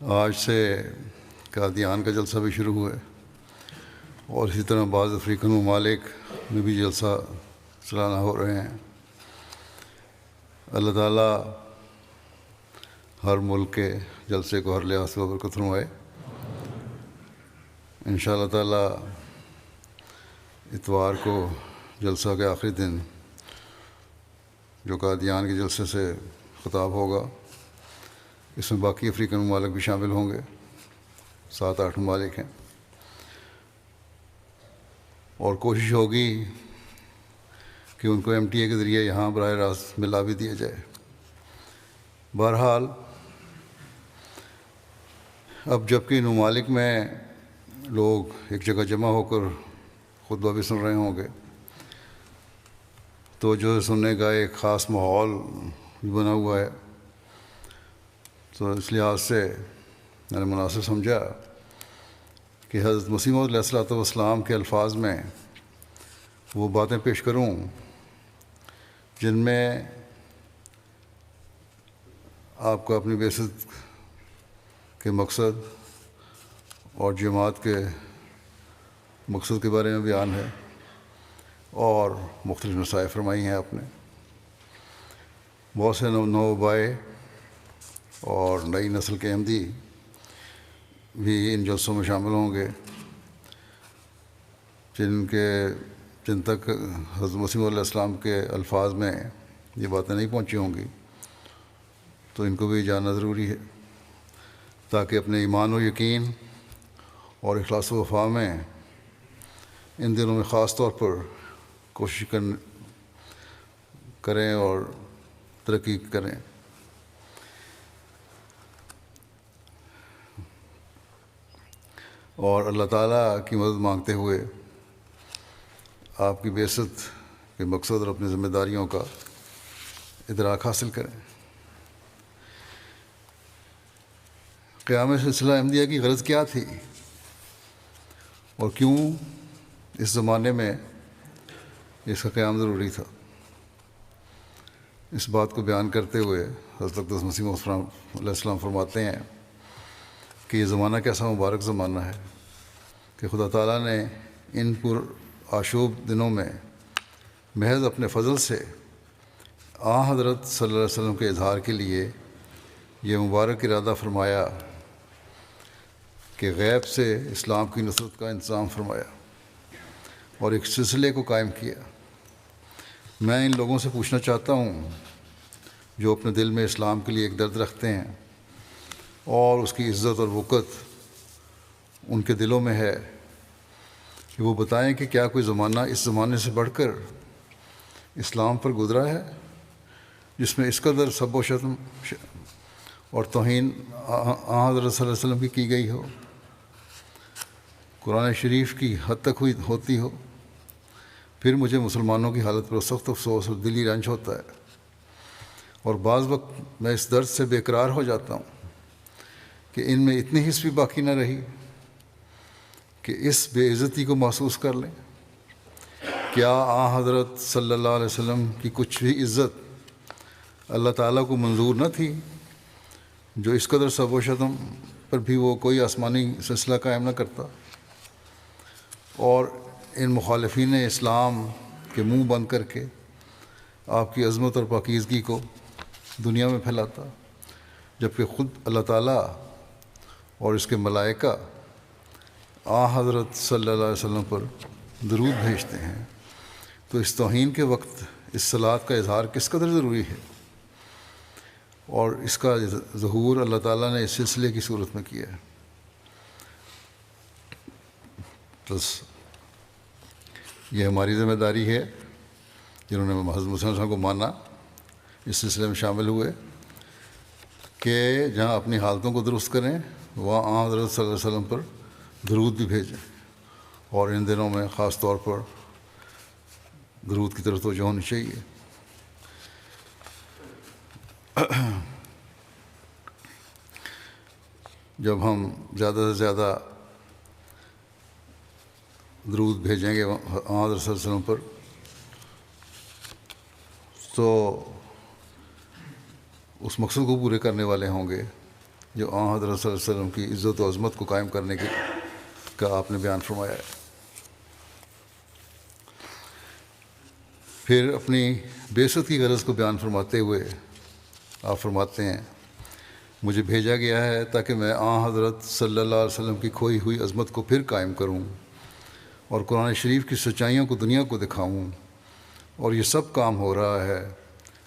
آج سے قادیان کا جلسہ بھی شروع ہوا ہے، اور اسی طرح بعض افریقن ممالک میں بھی جلسہ سالانہ ہو رہے ہیں۔ اللہ تعالیٰ ہر ملک کے جلسے کو ہر لحاظ سے برکت فرمائے۔ ان شاء اللہ تعالیٰ اتوار کو جلسہ کے آخری دن جو قادیان کے جلسے سے خطاب ہوگا، اس میں باقی افریقن ممالک بھی شامل ہوں گے، 7-8 ممالک ہیں، اور کوشش ہوگی کہ ان کو MTA کے ذریعے یہاں براہ راست ملا بھی دیا جائے۔ بہرحال اب جب کہ ان ممالک میں لوگ ایک جگہ جمع ہو کر خطبہ بھی سن رہے ہوں گے، تو جو سننے کا ایک خاص ماحول بھی بنا ہوا ہے، تو اس لحاظ سے میں نے مناسب سمجھا کہ حضرت مسیح موعود علیہ الصلوۃ والسلام کے الفاظ میں وہ باتیں پیش کروں جن میں آپ کو اپنی بعثت کے مقصد اور جماعت کے مقصد کے بارے میں بیان ہے، اور مختلف نصائح فرمائی ہیں آپ نے۔ بہت سے نوبائے اور نئی نسل کے احمدی بھی ان جلسوں میں شامل ہوں گے، جن تک حضرت مسیح علیہ السلام کے الفاظ میں یہ باتیں نہیں پہنچی ہوں گی، تو ان کو بھی جاننا ضروری ہے، تاکہ اپنے ایمان و یقین اور اخلاص و وفا میں ان دنوں میں خاص طور پر کوشش کریں اور ترقی کریں۔ اور اللہ تعالیٰ کی مدد مانگتے ہوئے آپ کی بعثت کے مقصد اور اپنی ذمہ داریوں کا ادراک حاصل کریں۔ قیام سلسلہ احمدیہ کی غرض کیا تھی، اور کیوں اس زمانے میں اس کا قیام ضروری تھا؟ اس بات کو بیان کرتے ہوئے حضرت اقدس مسیح موعود علیہ السلام فرماتے ہیں کہ یہ زمانہ کیسا مبارک زمانہ ہے کہ خدا تعالیٰ نے ان پر آشوب دنوں میں محض اپنے فضل سے حضرت صلی اللہ علیہ وسلم کے اظہار کے لیے یہ مبارک ارادہ فرمایا کہ غیب سے اسلام کی نصرت کا انتظام فرمایا اور ایک سلسلے کو قائم کیا۔ میں ان لوگوں سے پوچھنا چاہتا ہوں جو اپنے دل میں اسلام کے لیے ایک درد رکھتے ہیں اور اس کی عزت اور وقت ان کے دلوں میں ہے، کہ وہ بتائیں کہ کیا کوئی زمانہ اس زمانے سے بڑھ کر اسلام پر گزرا ہے جس میں اس قدر سب و شتم اور توہین حضرت صلی اللہ علیہ وسلم کی گئی ہو، قرآن شریف کی حد تک ہوتی ہو؟ پھر مجھے مسلمانوں کی حالت پر سخت افسوس اور دلی رنج ہوتا ہے، اور بعض وقت میں اس درد سے بے قرار ہو جاتا ہوں کہ ان میں اتنی حس بھی باقی نہ رہی کہ اس بے عزتی کو محسوس کر لیں۔ کیا حضرت صلی اللہ علیہ وسلم کی کچھ بھی عزت اللہ تعالیٰ کو منظور نہ تھی، جو اس قدر سب و شتم پر بھی وہ کوئی آسمانی سلسلہ قائم نہ کرتا اور ان مخالفین اسلام کے منہ بند کر کے آپ کی عظمت اور پاکیزگی کو دنیا میں پھیلاتا، جبکہ خود اللہ تعالیٰ اور اس کے ملائکہ حضرت صلی اللہ علیہ وسلم پر درود بھیجتے ہیں؟ تو اس توہین کے وقت اس صلاۃ کا اظہار کس قدر ضروری ہے، اور اس کا ظہور اللہ تعالیٰ نے اس سلسلے کی صورت میں کیا ہے۔ بس یہ ہماری ذمہ داری ہے جنہوں نے حضرت مسیح علیہ السلام کو مانا، اس سلسلے میں شامل ہوئے، کہ جہاں اپنی حالتوں کو درست کریں وہاں حضرت صلی اللہ علیہ وسلم پر درود بھی بھیجیں، اور ان دنوں میں خاص طور پر درود کی طرف توجہ ہونی چاہیے۔ جب ہم زیادہ سے زیادہ درود بھیجیں گے حضرت صلی اللہ علیہ وسلم پر، تو اس مقصد کو پورے کرنے والے ہوں گے جو حضرت صلی اللہ علیہ وسلم کی عزت و عظمت کو قائم کرنے کا آپ نے بیان فرمایا ہے۔ پھر اپنی بعثت کی غرض کو بیان فرماتے ہوئے آپ فرماتے ہیں، مجھے بھیجا گیا ہے تاکہ میں حضرت صلی اللہ علیہ وسلم کی کھوئی ہوئی عظمت کو پھر قائم کروں اور قرآن شریف کی سچائیوں کو دنیا کو دکھاؤں۔ اور یہ سب کام ہو رہا ہے،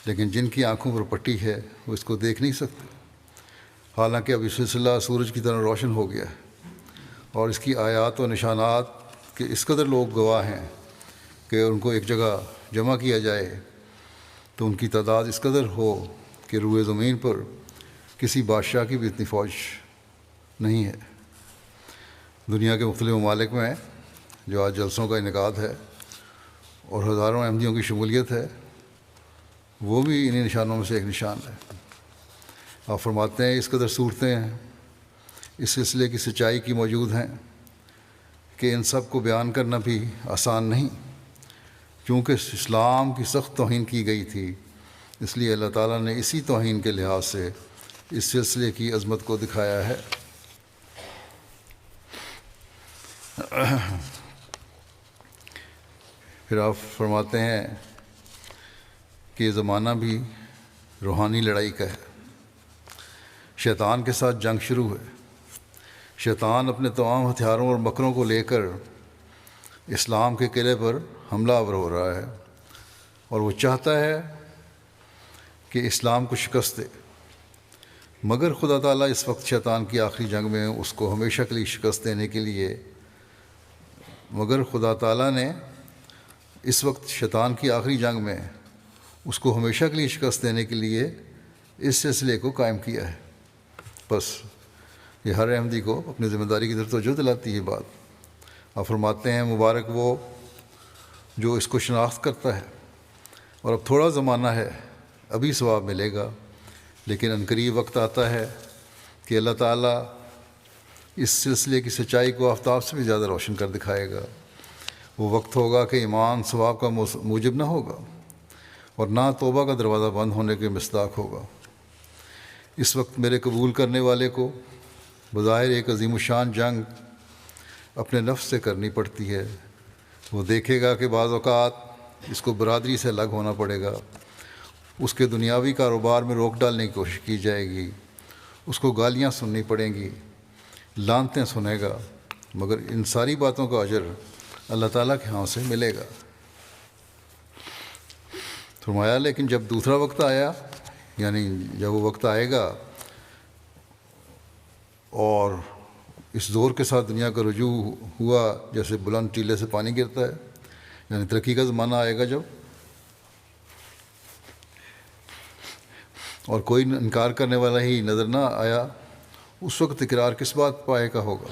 لیکن جن کی آنکھوں پر پٹی ہے وہ اس کو دیکھ نہیں سکتے، حالانکہ اب یہ سلسلہ سورج کی طرح روشن ہو گیا ہے، اور اس کی آیات و نشانات کے اس قدر لوگ گواہ ہیں کہ ان کو ایک جگہ جمع کیا جائے تو ان کی تعداد اس قدر ہو کہ روئے زمین پر کسی بادشاہ کی بھی اتنی فوج نہیں ہے۔ دنیا کے مختلف ممالک میں جو آج جلسوں کا انعقاد ہے اور ہزاروں احمدیوں کی شمولیت ہے، وہ بھی انہی نشانوں میں سے ایک نشان ہے۔ آپ فرماتے ہیں اس قدر صورتیں ہیں اس سلسلے کی سچائی کی موجود ہیں کہ ان سب کو بیان کرنا بھی آسان نہیں، کیونکہ اسلام کی سخت توہین کی گئی تھی، اس لیے اللہ تعالیٰ نے اسی توہین کے لحاظ سے اس سلسلے کی عظمت کو دکھایا ہے۔ پھر آپ فرماتے ہیں کہ یہ زمانہ بھی روحانی لڑائی کا ہے، شیطان کے ساتھ جنگ شروع ہے۔ شیطان اپنے تمام ہتھیاروں اور مکروں کو لے کر اسلام کے قلعے پر حملہ آور ہو رہا ہے، اور وہ چاہتا ہے کہ اسلام کو شکست دے، مگر خدا تعالیٰ اس وقت شیطان کی آخری جنگ میں اس کو ہمیشہ کے لیے شکست دینے کے لیے خدا تعالیٰ نے اس وقت شیطان کی آخری جنگ میں اس کو ہمیشہ کے لیے شکست دینے کے لیے اس سلسلے کو قائم کیا ہے۔ بس یہ ہر احمدی کو اپنی ذمہ داری کی طرف توجہ دلاتی ہے بات۔ آپ فرماتے ہیں مبارک وہ جو اس کو شناخت کرتا ہے، اور اب تھوڑا زمانہ ہے، ابھی ثواب ملے گا، لیکن عنقریب وقت آتا ہے کہ اللہ تعالیٰ اس سلسلے کی سچائی کو آفتاب سے بھی زیادہ روشن کر دکھائے گا۔ وہ وقت ہوگا کہ ایمان ثواب کا موجب نہ ہوگا اور نہ توبہ کا دروازہ بند ہونے کے مصداق ہوگا۔ اس وقت میرے قبول کرنے والے کو بظاہر ایک عظیم الشان جنگ اپنے نفس سے کرنی پڑتی ہے۔ وہ دیکھے گا کہ بعض اوقات اس کو برادری سے الگ ہونا پڑے گا، اس کے دنیاوی کاروبار میں روک ڈالنے کی کوشش کی جائے گی، اس کو گالیاں سننی پڑیں گی، لعنتیں سنے گا، مگر ان ساری باتوں کا اجر اللہ تعالیٰ کے ہاں سے ملے گا۔ فرمایا لیکن جب دوسرا وقت آیا، یعنی جب وہ وقت آئے گا اور اس زور کے ساتھ دنیا کا رجوع ہوا جیسے بلند ٹیلے سے پانی گرتا ہے، یعنی ترقی کا زمانہ آئے گا جب، اور کوئی انکار کرنے والا ہی نظر نہ آیا، اس وقت اقرار کس بات پائے کا ہوگا؟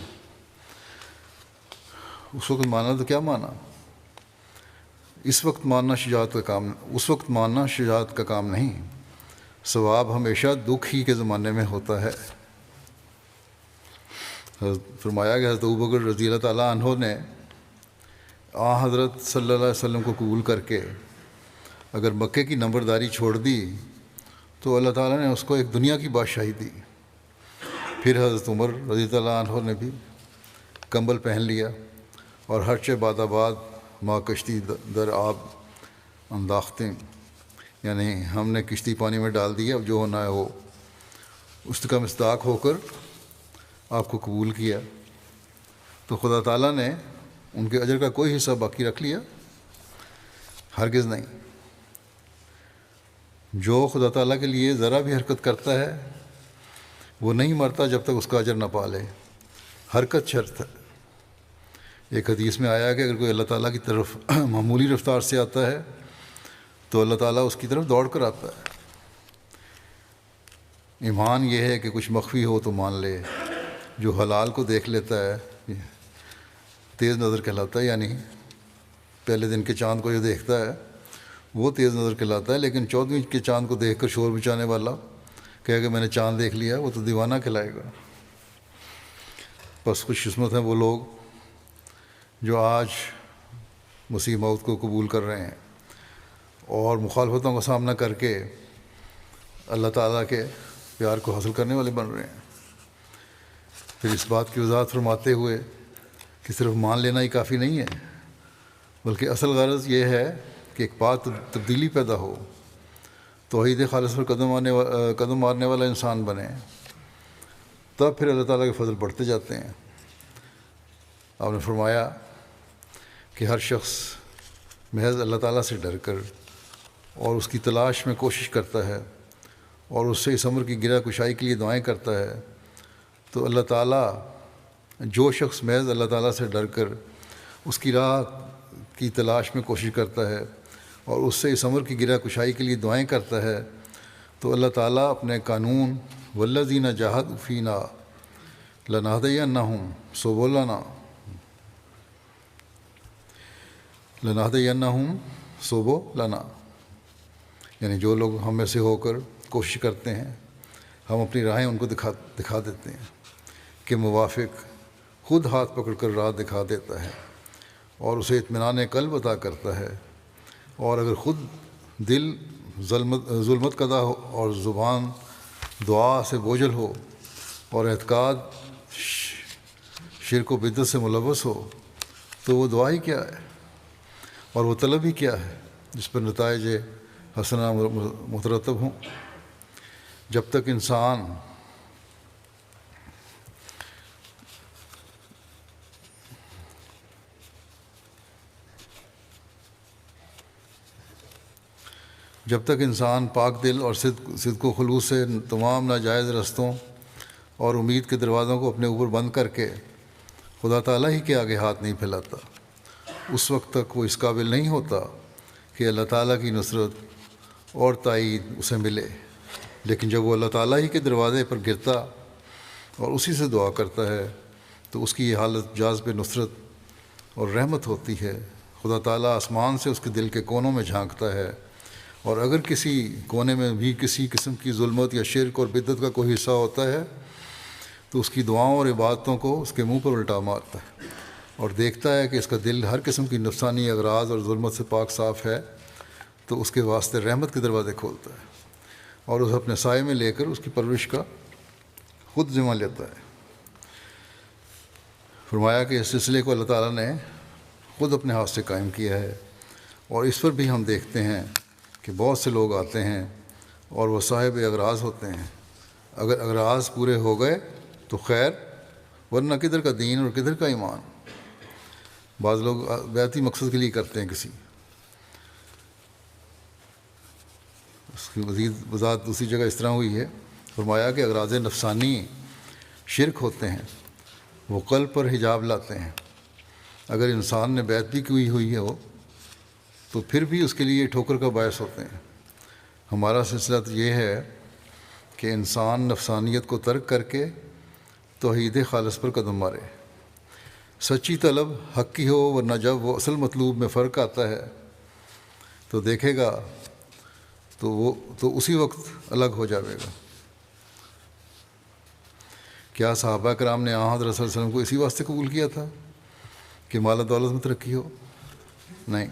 اس وقت ماننا تو کیا مانا؟ اس وقت ماننا شجاعت کا کام نہیں، ثواب ہمیشہ دکھ ہی کے زمانے میں ہوتا ہے۔ فرمایا کہ حضرت ابوبکر رضی اللہ تعالیٰ عنہ نے حضرت صلی اللہ علیہ وسلم کو قبول کر کے اگر مکے کی نمبرداری چھوڑ دی تو اللہ تعالیٰ نے اس کو ایک دنیا کی بادشاہی دی۔ پھر حضرت عمر رضی اللہ عنہ نے بھی کمبل پہن لیا اور ہر چہ باد آباد ماں کشتی در آب انداختیں، یعنی ہم نے کشتی پانی میں ڈال دی، اب جو ہونا ہے ہو، اس کا مصداق ہو کر آپ کو قبول کیا، تو خدا تعالیٰ نے ان کے اجر کا کوئی حصہ باقی رکھ لیا؟ ہرگز نہیں۔ جو خدا تعالیٰ کے لیے ذرا بھی حرکت کرتا ہے وہ نہیں مرتا جب تک اس کا اجر نہ پالے۔ حرکت شرط ہے۔ ایک حدیث میں آیا کہ اگر کوئی اللہ تعالیٰ کی طرف معمولی رفتار سے آتا ہے تو اللہ تعالیٰ اس کی طرف دوڑ کر آتا ہے۔ ایمان یہ ہے کہ کچھ مخفی ہو تو مان لے، جو حلال کو دیکھ لیتا ہے تیز نظر کہلاتا ہے، یعنی پہلے دن کے چاند کو جو دیکھتا ہے وہ تیز نظر کہلاتا ہے، لیکن 14ویں کے چاند کو دیکھ کر شور مچانے والا کہے کہ میں نے چاند دیکھ لیا، وہ تو دیوانہ کہلائے گا۔ بس خوش قسمت ہیں وہ لوگ جو آج مسیح موت کو قبول کر رہے ہیں اور مخالفتوں کا سامنا کر کے اللہ تعالیٰ کے پیار کو حاصل کرنے والے بن رہے ہیں۔ پھر اس بات کی وضاحت فرماتے ہوئے کہ صرف مان لینا ہی کافی نہیں ہے، بلکہ اصل غرض یہ ہے کہ ایک بات تبدیلی پیدا ہو، توحید خالص پر قدم مارنے والا انسان بنے، تب پھر اللہ تعالیٰ کے فضل بڑھتے جاتے ہیں۔ آپ نے فرمایا کہ ہر شخص محض اللہ تعالیٰ سے ڈر کر اور اس کی تلاش میں کوشش کرتا ہے اور اس سے اس امر کی گرہ کشائی کے لیے دعائیں کرتا ہے، تو اللہ تعالیٰ، جو شخص محض اللہ تعالیٰ سے ڈر کر اس کی راہ کی تلاش میں کوشش کرتا ہے اور اس سے اس امر کی گرہ کشائی کے لیے دعائیں کرتا ہے، تو اللہ تعالیٰ اپنے قانون والذین جاہدوا فینا لنہدینہم سبلنا یعنی جو لوگ ہم میں سے ہو کر کوشش کرتے ہیں، ہم اپنی راہیں ان کو دکھا دیتے ہیں کہ موافق خود ہاتھ پکڑ کر راہ دکھا دیتا ہے اور اسے اطمینان قلب عطا کرتا ہے، اور اگر خود دل ظلمت کدہ ہو اور زبان دعا سے بوجھل ہو اور اعتقاد شرک و بدعت سے ملوث ہو، تو وہ دعا ہی کیا ہے اور وہ طلب ہی کیا ہے جس پر نتائج حسنہ مترتب ہوں۔ جب تک انسان پاک دل اور صدق و خلوص سے تمام ناجائز رستوں اور امید کے دروازوں کو اپنے اوپر بند کر کے خدا تعالیٰ ہی کے آگے ہاتھ نہیں پھیلاتا، اس وقت تک وہ اس قابل نہیں ہوتا کہ اللہ تعالیٰ کی نصرت اور تائید اسے ملے۔ لیکن جب وہ اللہ تعالیٰ ہی کے دروازے پر گرتا اور اسی سے دعا کرتا ہے تو اس کی یہ حالت جاذب نصرت اور رحمت ہوتی ہے۔ خدا تعالیٰ آسمان سے اس کے دل کے کونوں میں جھانکتا ہے، اور اگر کسی کونے میں بھی کسی قسم کی ظلمت یا شرک اور بدعت کا کوئی حصہ ہوتا ہے تو اس کی دعاؤں اور عبادتوں کو اس کے منہ پر الٹا مارتا ہے اور دیکھتا ہے کہ اس کا دل ہر قسم کی نفسانی اغراض اور ظلمت سے پاک صاف ہے، تو اس کے واسطے رحمت کے دروازے کھولتا ہے اور اسے اپنے سائے میں لے کر اس کی پرورش کا خود ذمہ لیتا ہے۔ فرمایا کہ اس سلسلے کو اللہ تعالیٰ نے خود اپنے ہاتھ سے قائم کیا ہے، اور اس پر بھی ہم دیکھتے ہیں کہ بہت سے لوگ آتے ہیں اور وہ صاحب اغراض ہوتے ہیں۔ اگر اغراض پورے ہو گئے تو خیر، ورنہ کدھر کا دین اور کدھر کا ایمان۔ بعض لوگ بیعتی مقصد کے لیے کرتے ہیں کسی، اس کی مزید وضاحت دوسری جگہ اس طرح ہوئی ہے۔ فرمایا کہ اغراض نفسانی شرک ہوتے ہیں، وہ قلب پر حجاب لاتے ہیں۔ اگر انسان نے بیعت بھی کی ہوئی ہو تو پھر بھی اس کے لیے ٹھوکر کا باعث ہوتے ہیں۔ ہمارا سلسلہ تو یہ ہے کہ انسان نفسانیت کو ترک کر کے توحید خالص پر قدم مارے۔ سچی طلب حق کی ہو، ورنہ جب وہ اصل مطلوب میں فرق آتا ہے تو دیکھے گا تو اسی وقت الگ ہو جائے گا۔ کیا صحابہ کرام نے حضرت صلی اللہ علیہ وسلم کو اسی واسطے قبول کیا تھا کہ مال و دولت میں ترقی ہو؟ نہیں۔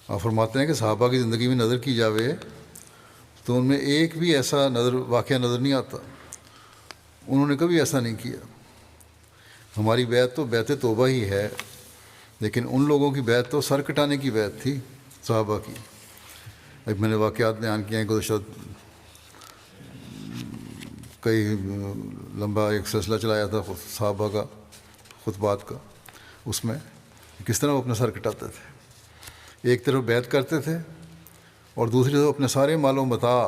آپ فرماتے ہیں کہ صحابہ کی زندگی میں نظر کی جاوے تو ان میں ایک بھی ایسا واقعہ نظر نہیں آتا، انہوں نے کبھی ایسا نہیں کیا۔ ہماری بیعت تو بیعت توبہ ہی ہے، لیکن ان لوگوں کی بیعت تو سر کٹانے کی بیعت تھی صحابہ کی۔ ایک میں نے واقعات بیان کیا ہیں، گزشتہ کئی لمبا ایک سلسلہ چلایا تھا صحابہ کا خطبات کا، اس میں کس طرح وہ اپنا سر کٹاتے تھے۔ ایک طرف بیعت کرتے تھے اور دوسری طرف اپنے سارے مال و متاع،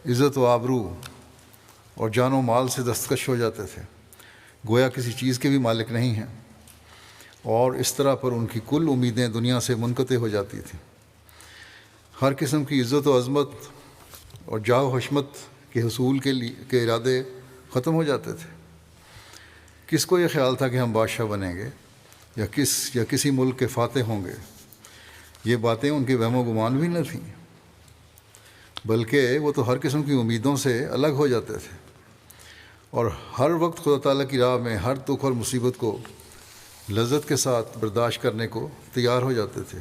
عزت و آبرو اور جان و مال سے دستکش ہو جاتے تھے، گویا کسی چیز کے بھی مالک نہیں ہیں، اور اس طرح پر ان کی کل امیدیں دنیا سے منقطع ہو جاتی تھیں۔ ہر قسم کی عزت و عظمت اور جاہ و حشمت کے حصول کے ارادے ختم ہو جاتے تھے۔ کس کو یہ خیال تھا کہ ہم بادشاہ بنیں گے یا کسی ملک کے فاتح ہوں گے؟ یہ باتیں ان کے وہم و گمان بھی نہ تھیں، بلکہ وہ تو ہر قسم کی امیدوں سے الگ ہو جاتے تھے اور ہر وقت خدا تعالیٰ کی راہ میں ہر دکھ اور مصیبت کو لذت کے ساتھ برداشت کرنے کو تیار ہو جاتے تھے۔